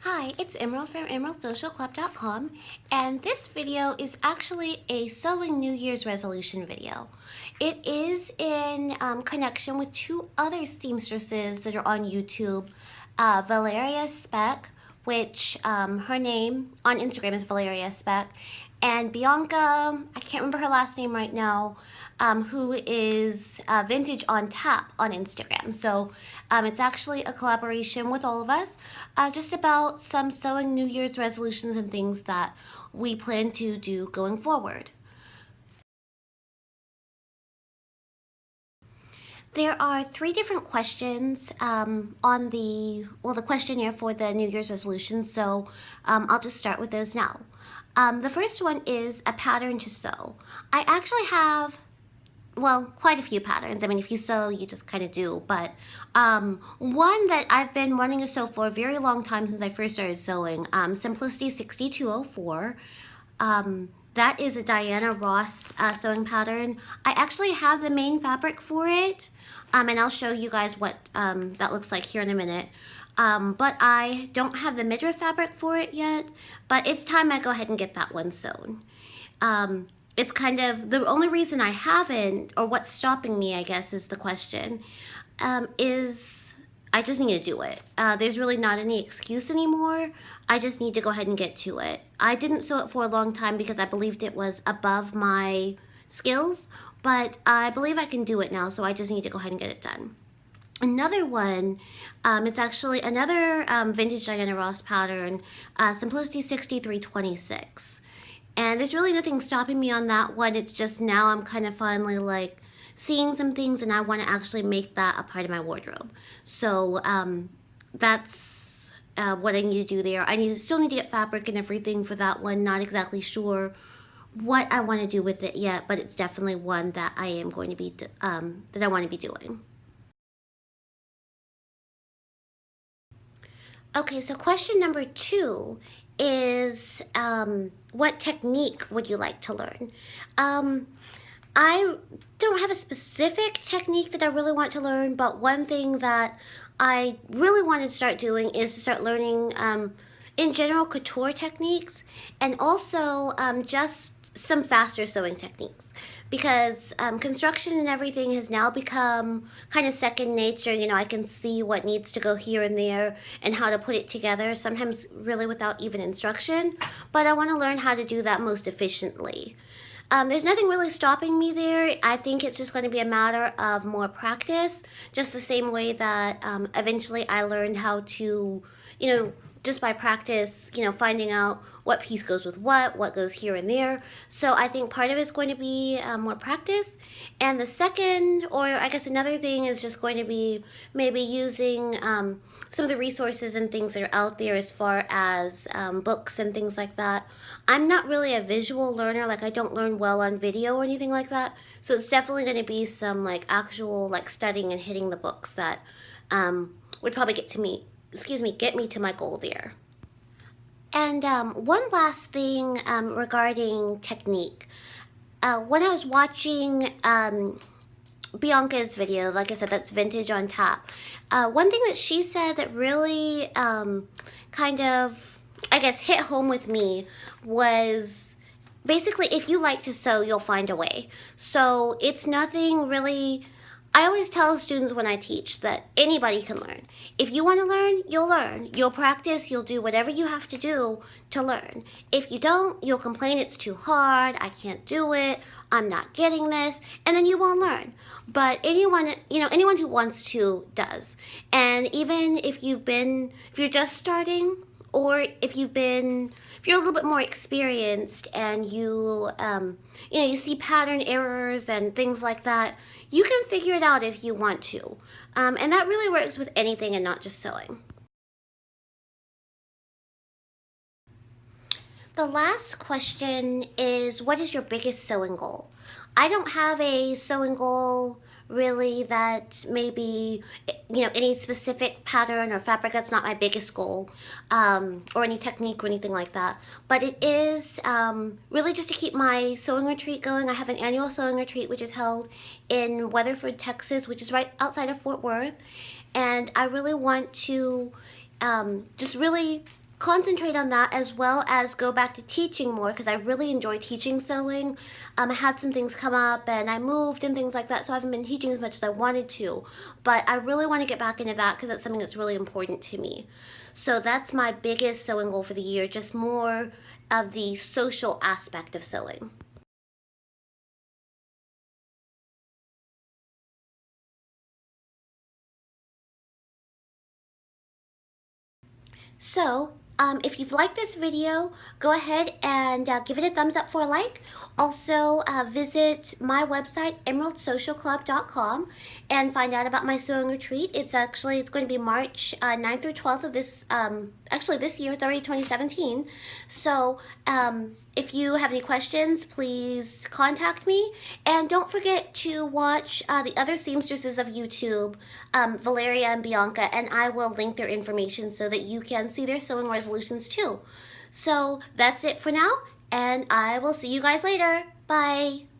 Hi, it's Emerald from EmeraldSewcialClub.com, and this video is actually a sewing New Year's resolution video. It is in connection with two other seamstresses that are on YouTube, Valeria Speck, which her name on Instagram is Valeria Speck, and Bianca, I can't remember her last name right now, who is Vintage on Tap on Instagram. So it's actually a collaboration with all of us, just about some sewing New Year's resolutions and things that we plan to do going forward. There are three different questions on the questionnaire for the New Year's resolution, so I'll just start with those now. The first one is a pattern to sew. I actually have, well, quite a few patterns. I mean, if you sew, you just kind of do, but one that I've been wanting to sew for a very long time since I first started sewing, Simplicity 6204. That is a Diana Ross sewing pattern. I actually have the main fabric for it, and I'll show you guys what that looks like here in a minute. But I don't have the midriff fabric for it yet, but it's time I go ahead and get that one sewn. It's kind of, the only reason I haven't, or what's stopping me, I guess is the question, is I just need to do it. There's really not any excuse anymore. I just need to go ahead and get to it. I didn't sew it for a long time because I believed it was above my skills, but I believe I can do it now, so I just need to go ahead and get it done. Another one, it's actually another vintage Diana Ross pattern, Simplicity 6326. And there's really nothing stopping me on that one. It's just now I'm kind of finally like seeing some things and I want to actually make that a part of my wardrobe. So that's what I need to do there. Still need to get fabric and everything for that one. Not exactly sure what I want to do with it yet, but it's definitely one that I am going to be, that I want to be doing. Okay, so question number 2 is what technique would you like to learn? I don't have a specific technique that I really want to learn, but one thing that I really want to start doing is to start learning in general couture techniques and also just some faster sewing techniques, because construction and everything has now become kind of second nature. You know, I can see what needs to go here and there and how to put it together, sometimes really without even instruction, but I want to learn how to do that most efficiently. There's nothing really stopping me there. I think it's just going to be a matter of more practice, just the same way that eventually I learned how to, you know, just by practice, you know, finding out what piece goes with what goes here and there. So I think part of it's going to be more practice. And the second, or I guess another thing, is just going to be maybe using some of the resources and things that are out there as far as books and things like that. I'm not really a visual learner, like I don't learn well on video or anything like that. So it's definitely going to be some like actual like studying and hitting the books that would probably get me to my goal there. And one last thing regarding technique. When I was watching Bianca's video, like I said, that's Vintage on Tap, one thing that she said that really kind of, I guess, hit home with me was basically, if you like to sew, you'll find a way. So it's nothing really, I always tell students when I teach that anybody can learn. If you want to learn, you'll learn. You'll practice, you'll do whatever you have to do to learn. If you don't, you'll complain it's too hard, I can't do it, I'm not getting this, and then you won't learn. But anyone, you know, anyone who wants to does. And even if you're just starting, or if you're a little bit more experienced and you know, you see pattern errors and things like that, you can figure it out if you want to. And that really works with anything and not just sewing. The last question is, what is your biggest sewing goal? I don't have a sewing goal really that maybe, you know, any specific pattern or fabric. That's not my biggest goal, or any technique or anything like that. But it is really just to keep my sewing retreat going. I have an annual sewing retreat which is held in Weatherford, Texas, which is right outside of Fort Worth. And I really want to just really concentrate on that as well as go back to teaching more because I really enjoy teaching sewing. I had some things come up and I moved and things like that, so I haven't been teaching as much as I wanted to. But I really want to get back into that because that's something that's really important to me. So that's my biggest sewing goal for the year, just more of the social aspect of sewing. So, if you've liked this video, go ahead and give it a thumbs up for a like. Also, visit my website, emeraldsewcialclub.com, and find out about my sewing retreat. It's going to be March 9th through 12th of this, actually this year, it's already 2017. So, if you have any questions, please contact me. And don't forget to watch the other seamstresses of YouTube, Valeria and Bianca, and I will link their information so that you can see their sewing resolutions too. So that's it for now, and I will see you guys later. Bye.